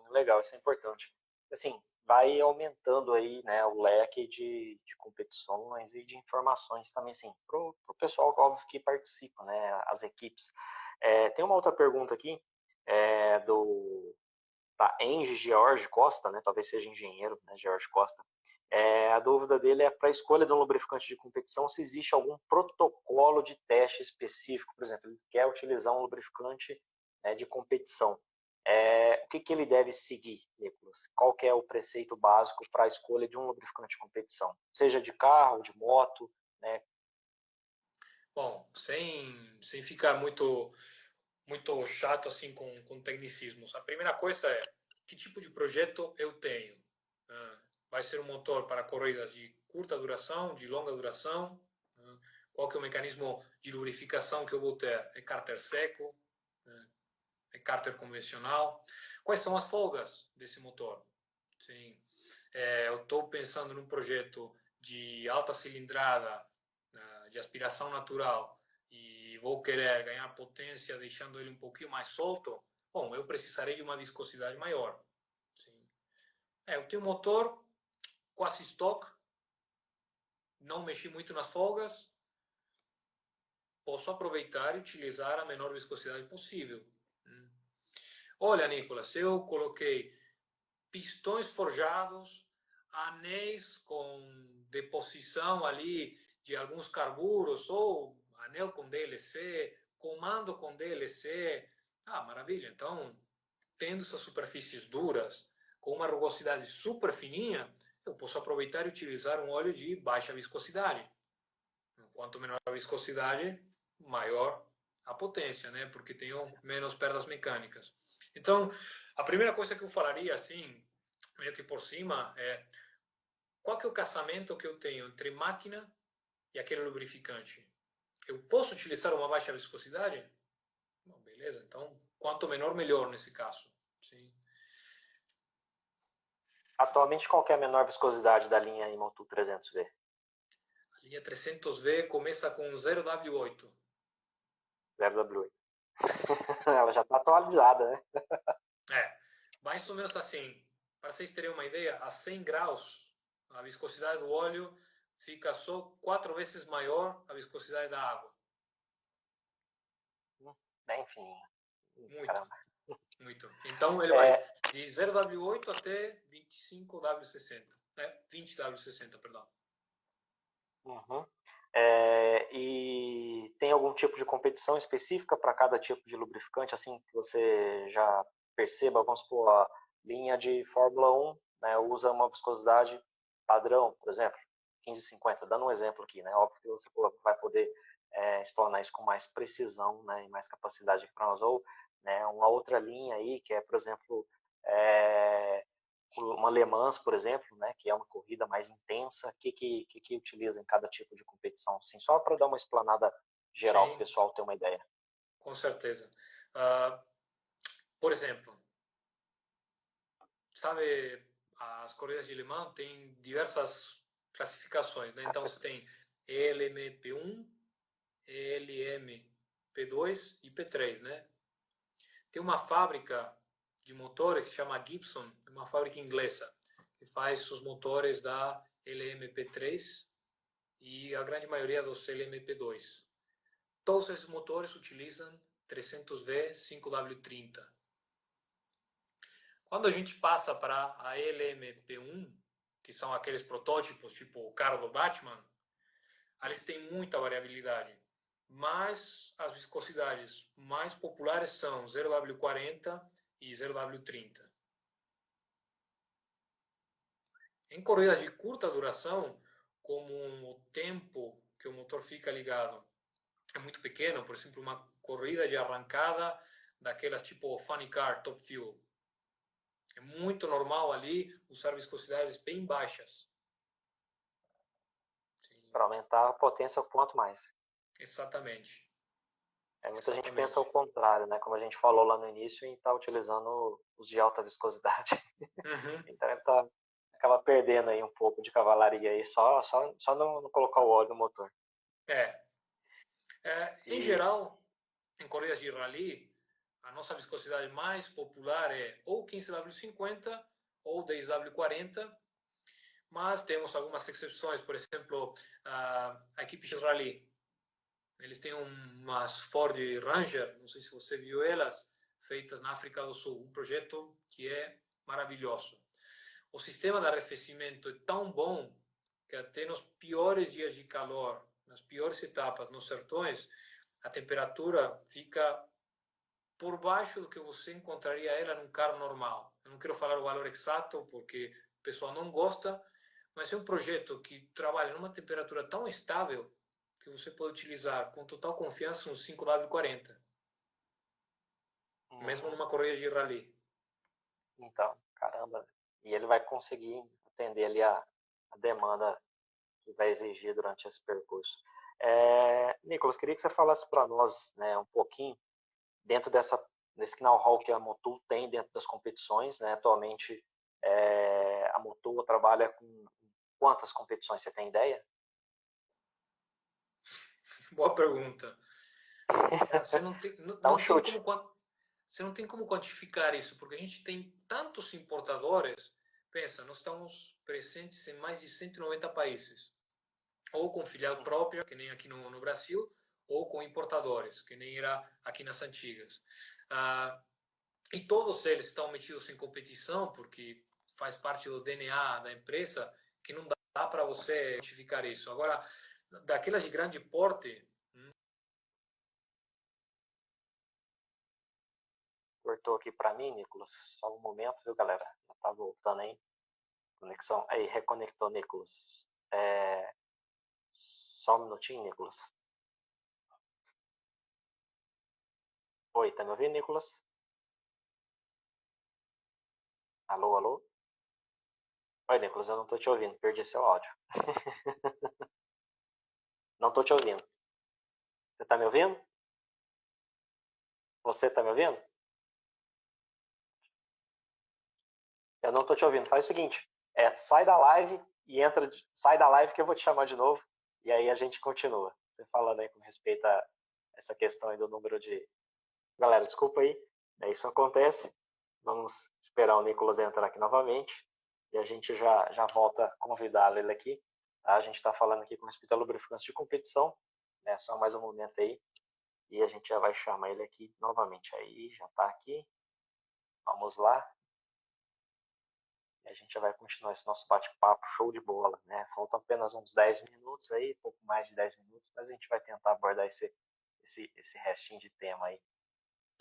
Legal, isso é importante. Assim, vai aumentando aí, né, o leque de competições e de informações também, assim, pro pessoal, óbvio, que participa, né, as equipes. Tem uma outra pergunta aqui, da Engie George Costa, né, talvez seja engenheiro, né, George Costa. A dúvida dele é para a escolha de um lubrificante de competição, se existe algum protocolo de teste específico, por exemplo, ele quer utilizar um lubrificante, né, de competição. O que ele deve seguir, Nicolas? Qual que é o preceito básico para a escolha de um lubrificante de competição? Seja de carro, de moto, né? Bom, sem ficar muito chato assim com tecnicismos. A primeira coisa é que tipo de projeto eu tenho. Vai ser um motor para corridas de curta duração, de longa duração? Qual que é o mecanismo de lubrificação que eu vou ter? É cárter seco? É cárter convencional? Quais são as folgas desse motor? Sim. Eu estou pensando num projeto de alta cilindrada, de aspiração natural, e vou querer ganhar potência deixando ele um pouquinho mais solto, bom, eu precisarei de uma viscosidade maior. Sim. Eu tenho um motor quase stock, não mexi muito nas folgas, posso aproveitar e utilizar a menor viscosidade possível. Olha, Nicolas, eu coloquei pistões forjados, anéis com deposição ali de alguns carburos, ou anel com DLC, comando com DLC. Ah, maravilha. Então, tendo essas superfícies duras, com uma rugosidade super fininha, eu posso aproveitar e utilizar um óleo de baixa viscosidade. Quanto menor a viscosidade, maior a potência, né? Porque tenho menos perdas mecânicas. Então, a primeira coisa que eu falaria, assim, meio que por cima, é qual que é o casamento que eu tenho entre máquina e aquele lubrificante? Eu posso utilizar uma baixa viscosidade? Bom, beleza, então quanto menor, melhor nesse caso. Sim. Atualmente, qual que é a menor viscosidade da linha Imotu 300V? A linha 300V começa com 0W8. 0W8. Ela já está atualizada, né? Mais ou menos assim. Para vocês terem uma ideia, a 100 graus, a viscosidade do óleo fica só 4 vezes maior a viscosidade da água. Bem fininho. Muito, Caramba. muito. Então ele vai de 0W8 até 25W60. 20W60, perdão. Uhum. E tem algum tipo de competição específica para cada tipo de lubrificante, assim, que você já perceba? Vamos supor, a linha de Fórmula 1, né, usa uma viscosidade padrão, por exemplo, 1550, dando um exemplo aqui, né? Óbvio que você vai poder explanar isso com mais precisão, né, e mais capacidade para nós, ou, né, uma outra linha aí, que é, por exemplo, uma Le Mans, por exemplo, né, que é uma corrida mais intensa, que utiliza em cada tipo de competição, assim, só para dar uma explanada geral para o Sim, pessoal ter uma ideia. com certeza. Uh, por exemplo, sabe, as corridas de Le Mans têm diversas classificações, né? Então você tem LMP1, LMP2 e P3, né? Tem uma fábrica de motores que se chama Gibson, uma fábrica inglesa, que faz os motores da LMP3 e a grande maioria dos LMP2. Todos esses motores utilizam 300V 5W30. Quando a gente passa para a LMP1, que são aqueles protótipos tipo o carro do Batman, eles têm muita variabilidade. mas as viscosidades mais populares são 0W40 e 0W30. Em corridas de curta duração, como o tempo que o motor fica ligado é muito pequeno, por exemplo, uma corrida de arrancada daquelas tipo funny car, top fuel, é muito normal ali usar viscosidades bem baixas. Para aumentar a potência quanto mais. Exatamente. Muita gente pensa o contrário, né? Como a gente falou lá no início, em estar utilizando os de alta viscosidade. Uhum. Então ele acaba perdendo aí um pouco de cavalaria aí, só não colocar o óleo no motor. Em geral, em corridas de rally, a nossa viscosidade mais popular é ou 15W50 ou 10W40, mas temos algumas exceções, por exemplo, a equipe de rally. Eles têm umas Ford Ranger, não sei se você viu elas, feitas na África do Sul, um projeto que é maravilhoso. O sistema de arrefecimento é tão bom que até nos piores dias de calor, nas piores etapas, nos sertões, a temperatura fica por baixo do que você encontraria ela num carro normal. Eu não quero falar o valor exato porque o pessoal não gosta, mas é um projeto que trabalha numa temperatura tão estável que você pode utilizar com total confiança um 5W40, mesmo numa corrida de rally. Então, caramba, e ele vai conseguir atender ali a demanda que vai exigir durante esse percurso. Nicolas, queria que você falasse para nós, né, um pouquinho dentro desse know-how que a Motul tem dentro das competições, né? Atualmente a Motul trabalha com quantas competições, você tem ideia? Boa pergunta. Você não tem, Dá um chute. Você não tem como quantificar isso, porque a gente tem tantos importadores. Pensa, nós estamos presentes em mais de 190 países, ou com filial própria, que nem aqui no Brasil, ou com importadores, que nem era aqui nas antigas. E todos eles estão metidos em competição, porque faz parte do DNA da empresa, que não dá para você quantificar isso. Agora, daquelas de grande porte, Cortou aqui para mim, Nicolas. Só um momento, viu, galera? Já tá voltando aí. Conexão. Aí, reconectou, Nicolas. Só um minutinho, Nicolas. Oi, tá me ouvindo, Nicolas? Alô, alô? Oi, Nicolas, eu não tô te ouvindo. Perdi seu áudio. Não tô te ouvindo. Você tá me ouvindo? Você tá me ouvindo? Eu não tô te ouvindo. Faz o seguinte, sai da live e sai da live que eu vou te chamar de novo e aí a gente continua. Você falando aí com respeito a essa questão aí do número de... Galera, desculpa aí, isso acontece. Vamos esperar o Nicolas entrar aqui novamente e a gente já volta a convidá-lo ele aqui. Tá? A gente está falando aqui com respeito a lubrificantes de competição, né? Só mais um momento aí e a gente já vai chamar ele aqui novamente. Aí, já está aqui. Vamos lá. E a gente já vai continuar esse nosso bate-papo show de bola, né? Faltam apenas uns 10 minutos aí, pouco mais de 10 minutos, mas a gente vai tentar abordar esse restinho de tema aí.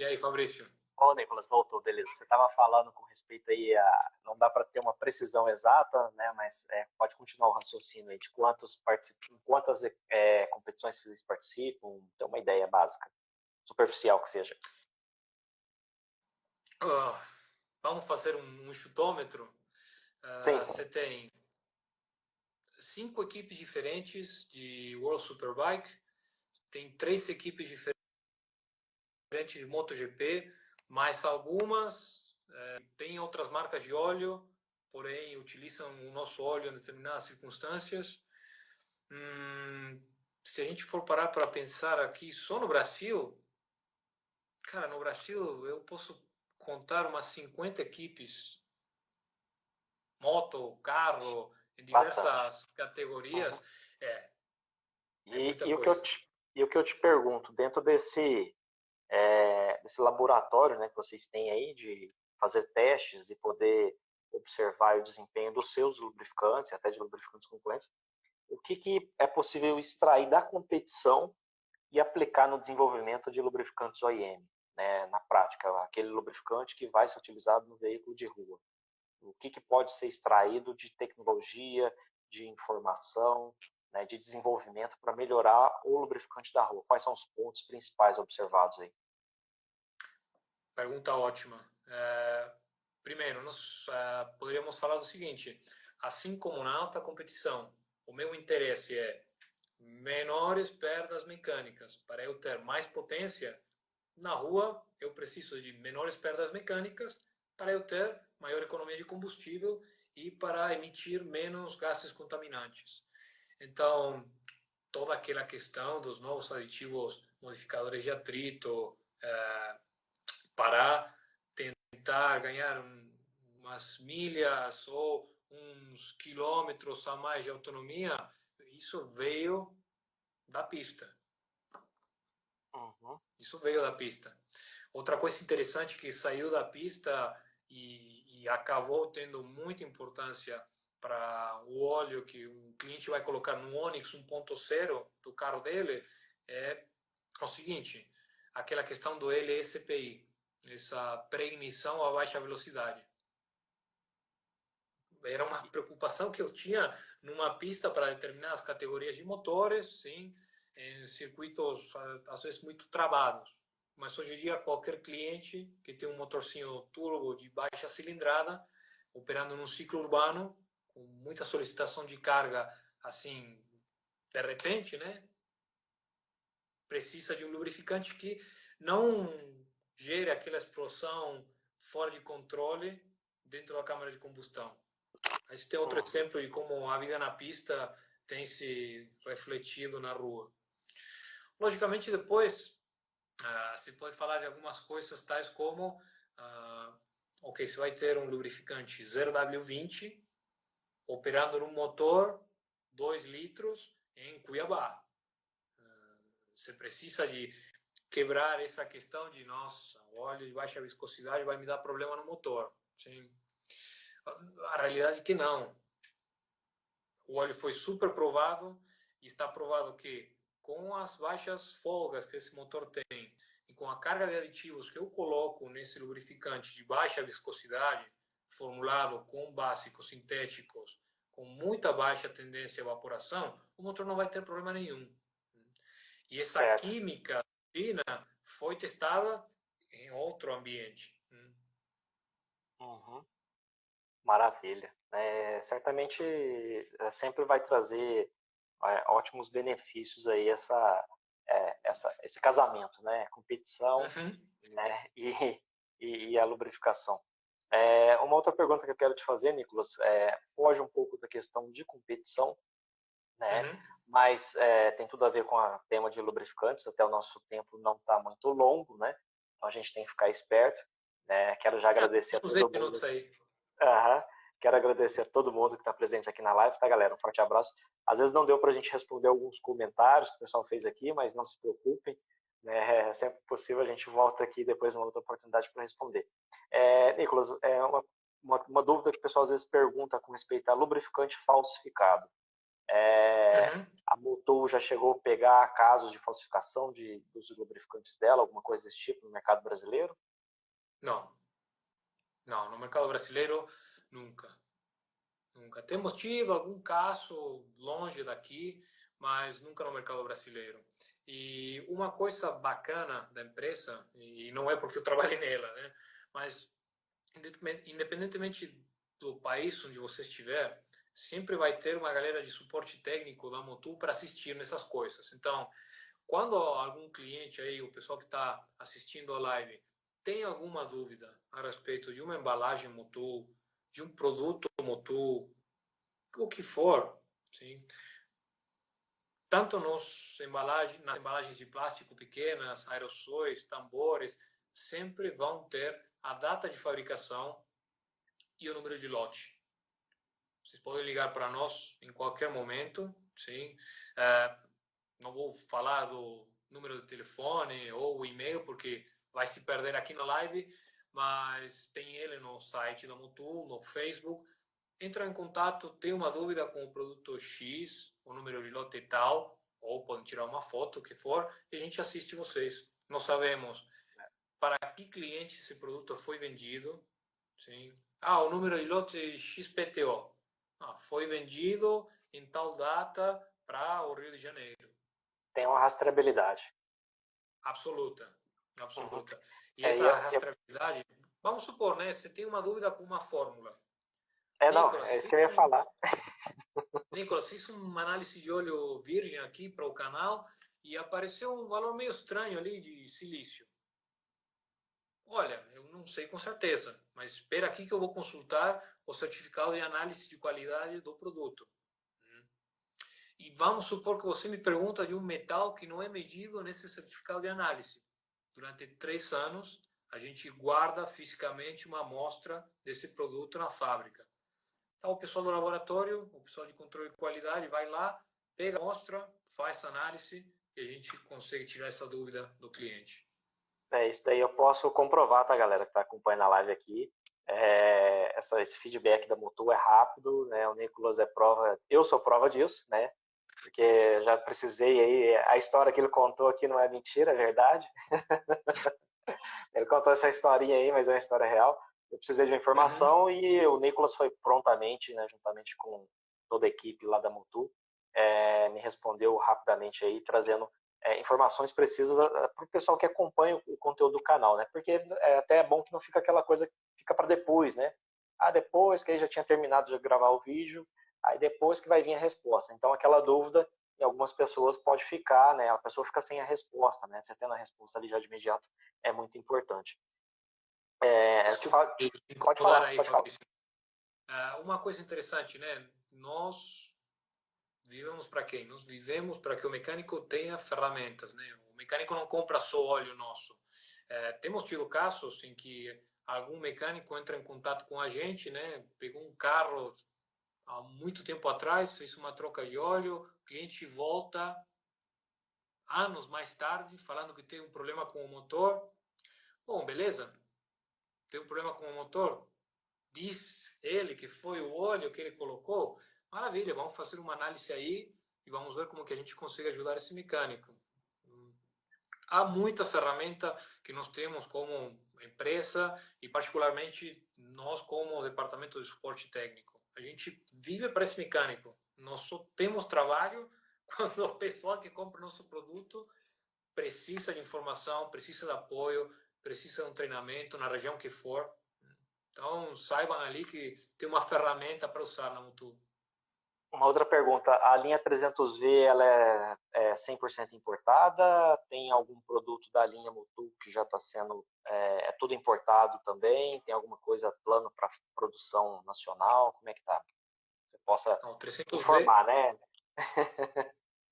E aí, Fabrício? Ô, Nicolas, voltou, beleza. Você estava falando com respeito aí a... Não dá para ter uma precisão exata, né? Mas pode continuar o raciocínio aí de quantas competições vocês participam, ter uma ideia básica, superficial que seja. Vamos fazer um chutômetro. Sim. Você tem 5 equipes diferentes de World Superbike, tem 3 equipes diferentes de MotoGP, mais algumas tem outras marcas de óleo, porém utilizam o nosso óleo em determinadas circunstâncias. Se a gente for parar para pensar aqui só no Brasil, cara, no Brasil eu posso contar umas 50 equipes, moto, carro, em diversas Bastante. categorias. E o que eu te pergunto, dentro desse laboratório, né, que vocês têm aí de fazer testes e poder observar o desempenho dos seus lubrificantes, até de lubrificantes concorrentes, o que é possível extrair da competição e aplicar no desenvolvimento de lubrificantes OEM, né, na prática, aquele lubrificante que vai ser utilizado no veículo de rua. O que pode ser extraído de tecnologia, de informação, né, de desenvolvimento para melhorar o lubrificante da rua? Quais são os pontos principais observados aí? Pergunta ótima. Primeiro, nós poderíamos falar do seguinte: assim como na alta competição, o meu interesse é menores perdas mecânicas. Para eu ter mais potência, na rua eu preciso de menores perdas mecânicas para eu ter maior economia de combustível e para emitir menos gases contaminantes. Então, toda aquela questão dos novos aditivos modificadores de atrito, para tentar ganhar umas milhas ou uns quilômetros a mais de autonomia, isso veio da pista. Uhum. Isso veio da pista. Outra coisa interessante que saiu da pista e acabou tendo muita importância para o óleo que um cliente vai colocar no Onix 1.0 do carro dele é o seguinte: aquela questão do LSPI, essa preignição a baixa velocidade. Era uma preocupação que eu tinha numa pista para determinadas categorias de motores, sim, em circuitos às vezes muito travados. Mas hoje em dia qualquer cliente que tem um motorzinho turbo de baixa cilindrada, operando num ciclo urbano, com muita solicitação de carga, assim, de repente, né, precisa de um lubrificante que não gere aquela explosão fora de controle dentro da câmara de combustão. Aí você tem outro exemplo de como a vida na pista tem se refletido na rua. Logicamente, depois, você pode falar de algumas coisas tais como, ok, você vai ter um lubrificante 0W20 operando num motor 2 litros em Cuiabá. Você precisa de quebrar essa questão de, nossa, o óleo de baixa viscosidade vai me dar problema no motor. Sim. A realidade é que não. O óleo foi super provado e está provado que com as baixas folgas que esse motor tem e com a carga de aditivos que eu coloco nesse lubrificante de baixa viscosidade, formulado com básicos sintéticos, com muita baixa tendência à evaporação, o motor não vai ter problema nenhum. E essa Certo. química fina foi testada em outro ambiente. Uhum. Maravilha. Certamente sempre vai trazer ótimos benefícios aí esse casamento, né? Competição, Uhum. né? E a lubrificação. Uma outra pergunta que eu quero te fazer, Nicolas, foge um pouco da questão de competição, né? Uhum. Mas tem tudo a ver com o tema de lubrificantes, até o nosso tempo não está muito longo, né? Então a gente tem que ficar esperto, né? Quero já agradecer a Uns 10 todo mundo. minutos aí. Uhum. Quero agradecer a todo mundo que está presente aqui na live, tá, galera? Um forte abraço. Às vezes não deu para a gente responder alguns comentários que o pessoal fez aqui, mas não se preocupem, né? Sempre possível a gente volta aqui depois numa outra oportunidade para responder. Nicolas, uma dúvida que o pessoal às vezes pergunta com respeito a lubrificante falsificado. Uhum. A Motul já chegou a pegar casos de falsificação dos lubrificantes dela, alguma coisa desse tipo no mercado brasileiro? Não, não, no mercado brasileiro nunca. Nunca. Temos tido algum caso longe daqui, mas nunca no mercado brasileiro. E uma coisa bacana da empresa, e não é porque eu trabalhei nela, né? Mas independentemente do país onde você estiver, sempre vai ter uma galera de suporte técnico da Motul para assistir nessas coisas. Então, quando algum cliente aí, o pessoal que está assistindo a live, tem alguma dúvida a respeito de uma embalagem Motul, de um produto Motul, o que for, sim, tanto nas embalagens de plástico pequenas, aerossóis, tambores, sempre vão ter a data de fabricação e o número de lote. Vocês podem ligar para nós em qualquer momento, sim. Não vou falar do número de telefone ou o e-mail, porque vai se perder aqui na live, mas tem ele no site da Motul, no Facebook. Entra em contato, tem uma dúvida com o produto X, o número de lote tal, ou podem tirar uma foto, o que for, e a gente assiste vocês. Nós sabemos para que cliente esse produto foi vendido, sim? O número de lote XPTO. Foi vendido em tal data para o Rio de Janeiro. Tem uma rastreabilidade. Absoluta, Uhum. absoluta. E essa Eu, rastreabilidade, vamos supor, né? Você tem uma dúvida com uma fórmula. não, Nicolas, é isso que eu ia falar. Fiz uma análise de óleo virgem aqui para o canal e apareceu um valor meio estranho ali de silício. Olha, eu não sei com certeza, mas espera aqui que eu vou consultar o certificado de análise de qualidade do produto. E vamos supor que você me pergunta de um metal que não é medido nesse certificado de análise. Durante 3 anos, a gente guarda fisicamente uma amostra desse produto na fábrica. Então, o pessoal do laboratório, o pessoal de controle de qualidade vai lá, pega a amostra, faz essa análise e a gente consegue tirar essa dúvida do cliente. Isso daí eu posso comprovar, tá, galera, que está acompanhando a live aqui. Esse feedback da Mutu é rápido, né? O Nicolas é prova, eu sou prova disso, né? Porque já precisei aí, a história que ele contou aqui não é mentira, é verdade. Ele contou essa historinha aí, mas é uma história real. Eu precisei de uma informação e o Nicolas foi prontamente, né, juntamente com toda a equipe lá da Mutu, me respondeu rapidamente aí, trazendo informações precisas para o pessoal que acompanha o conteúdo do canal, né? Porque até é bom que não fica aquela coisa que fica para depois, né? Depois que aí já tinha terminado de gravar o vídeo, aí depois que vai vir a resposta. Então aquela dúvida em algumas pessoas pode ficar, né? A pessoa fica sem a resposta, né? Você tendo a resposta ali já de imediato é muito importante. Desculpa Pode incomodar falar, aí, pode falar. Fabrício. Uma coisa interessante, né? Nós vivemos para quem? Nós vivemos para que o mecânico tenha ferramentas, né? O mecânico não compra só óleo nosso. Temos tido casos em que algum mecânico entra em contato com a gente, né? Pegou um carro há muito tempo atrás, fez uma troca de óleo, o cliente volta anos mais tarde falando que tem um problema com o motor. Bom, beleza, tem um problema com o motor, diz ele que foi o óleo que ele colocou, maravilha, vamos fazer uma análise aí e vamos ver como que a gente consegue ajudar esse mecânico. Há muita ferramenta que nós temos como empresa e particularmente nós como departamento de suporte técnico. A gente vive para esse mecânico. Nós só temos trabalho quando o pessoal que compra nosso produto precisa de informação, precisa de apoio, precisa de um treinamento na região que for. Então, saibam ali que tem uma ferramenta para usar na Mutu. Uma outra pergunta, a linha 300V ela é 100% importada? Tem algum produto da linha Mutu que já está sendo, tudo importado também? Tem alguma coisa, plano para produção nacional? Como é que tá? Você possa Então, 300V, informar, né?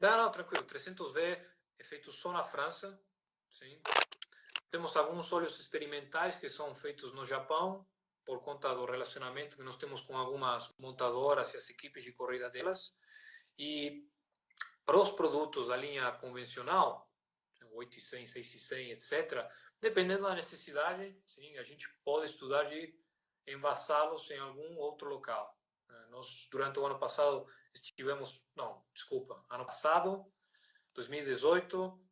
não, tranquilo, 300V é feito só na França, sim. Temos alguns óleos experimentais que são feitos no Japão, por conta do relacionamento que nós temos com algumas montadoras e as equipes de corrida delas. E para os produtos da linha convencional, 800, 600, etc., dependendo da necessidade, sim, a gente pode estudar de envasá-los em algum outro local. Nós, durante o ano passado, ano passado, 2018,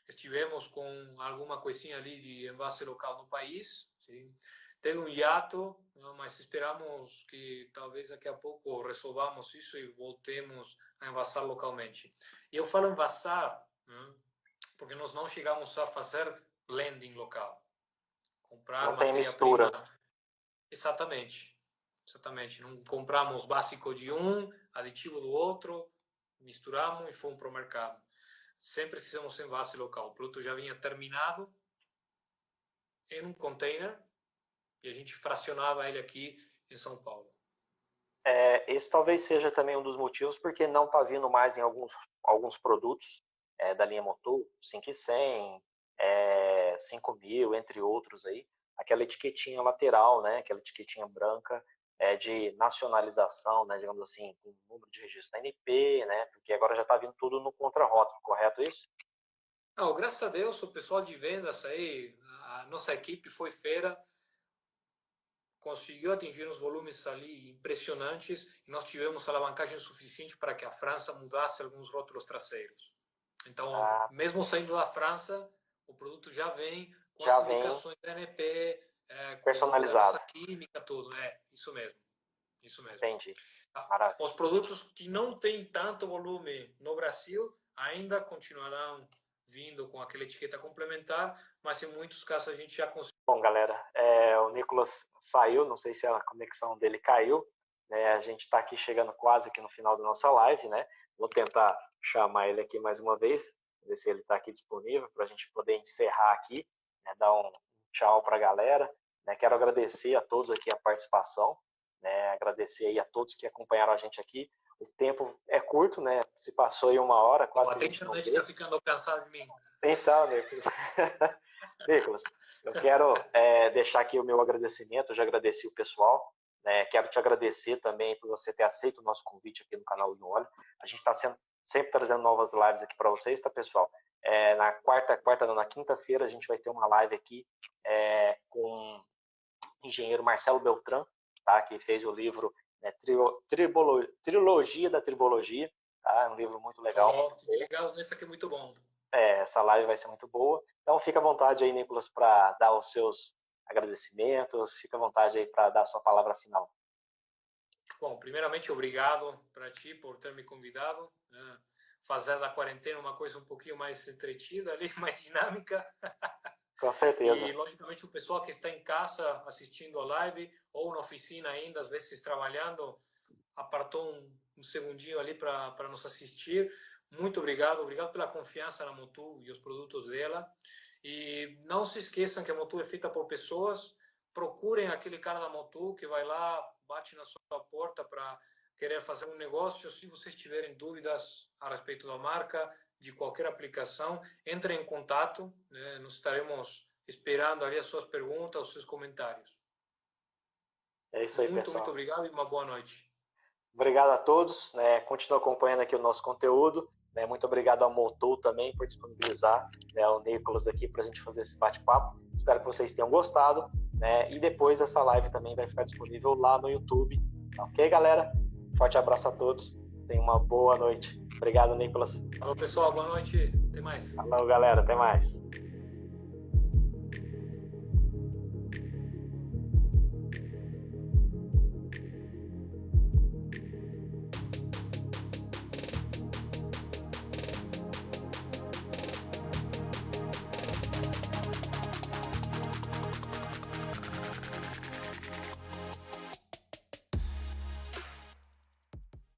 estivemos com alguma coisinha ali de envase local no país, sim. Teve um hiato, mas esperamos que talvez daqui a pouco resolvamos isso e voltemos a envasar localmente. E eu falo envasar, porque nós não chegamos a fazer blending local. Comprar Não tem matéria-prima. mistura. Exatamente. Exatamente. Não compramos básico de um, aditivo do outro, misturamos e fomos para o mercado. Sempre fizemos envase local. O produto já vinha terminado em um container e a gente fracionava ele aqui em São Paulo. Esse talvez seja também um dos motivos porque não está vindo mais em alguns produtos da linha Motul, 5100, 5000, entre outros aí, aquela etiquetinha lateral, né, aquela etiquetinha branca de nacionalização, né, digamos assim, com número de registro da NP, né, porque agora já está vindo tudo no contrarótulo, correto isso? Não, graças a Deus, o pessoal de vendas aí, a nossa equipe foi feira, conseguiu atingir uns volumes ali impressionantes e nós tivemos alavancagem suficiente para que a França mudasse alguns rótulos traseiros. Então, mesmo saindo da França, o produto já vem com Já as vem indicações da NP, com a personalizado. nossa química, tudo. Isso mesmo. Isso mesmo. Entendi. Os produtos que não têm tanto volume no Brasil ainda continuarão vindo com aquela etiqueta complementar, mas em muitos casos a gente já consegue. Bom, galera, o Nicolas saiu, não sei se a conexão dele caiu, né? A gente está aqui chegando quase aqui no final da nossa live, né? Vou tentar chamar ele aqui mais uma vez, ver se ele está aqui disponível para a gente poder encerrar aqui, né? Dar um tchau para a galera, né? Quero agradecer a todos aqui a participação, né? Agradecer aí a todos que acompanharam a gente aqui. O tempo é curto, né? Se passou aí 1 hora, quase que a gente não vê. A internet está ficando cansado de mim. Então, Nicolas. Nicolas, eu quero deixar aqui o meu agradecimento. Eu já agradeci o pessoal, né? Quero te agradecer também por você ter aceito o nosso convite aqui no canal do Óleo. A gente está sempre trazendo novas lives aqui para vocês, tá, pessoal? Na quinta-feira a gente vai ter uma live aqui com o engenheiro Marcelo Beltrán, tá? Que fez o livro, né, Trilogia da Tribologia, tá? É um livro muito legal. Fique legal, esse aqui é muito bom. Essa live vai ser muito boa. Então fica à vontade aí, Nicolas, para dar os seus agradecimentos. Fica à vontade aí para dar a sua palavra final. Bom, primeiramente, obrigado para ti por ter me convidado. Fazer da quarentena uma coisa um pouquinho mais entretida ali, mais dinâmica. Com certeza. E, logicamente, o pessoal que está em casa assistindo a live ou na oficina ainda, às vezes trabalhando, apartou um segundinho ali para nos assistir. Muito obrigado pela confiança na Motul e os produtos dela. E não se esqueçam que a Motul é feita por pessoas. Procurem aquele cara da Motul que vai lá, bate na sua porta para querer fazer um negócio. Se vocês tiverem dúvidas a respeito da marca, de qualquer aplicação, entrem em contato, né? Nós estaremos esperando ali as suas perguntas, os seus comentários. É isso aí, pessoal. Muito obrigado e uma boa noite. Obrigado a todos, né? Continua acompanhando aqui o nosso conteúdo, né? Muito obrigado ao Motul também por disponibilizar, né, o Nicolas aqui para a gente fazer esse bate-papo. Espero que vocês tenham gostado, né? E depois essa live também vai ficar disponível lá no YouTube. Ok, galera? Forte abraço a todos. Tenham uma boa noite. Obrigado, Nicolas. Falou, pessoal. Boa noite. Até mais. Falou, galera. Até mais.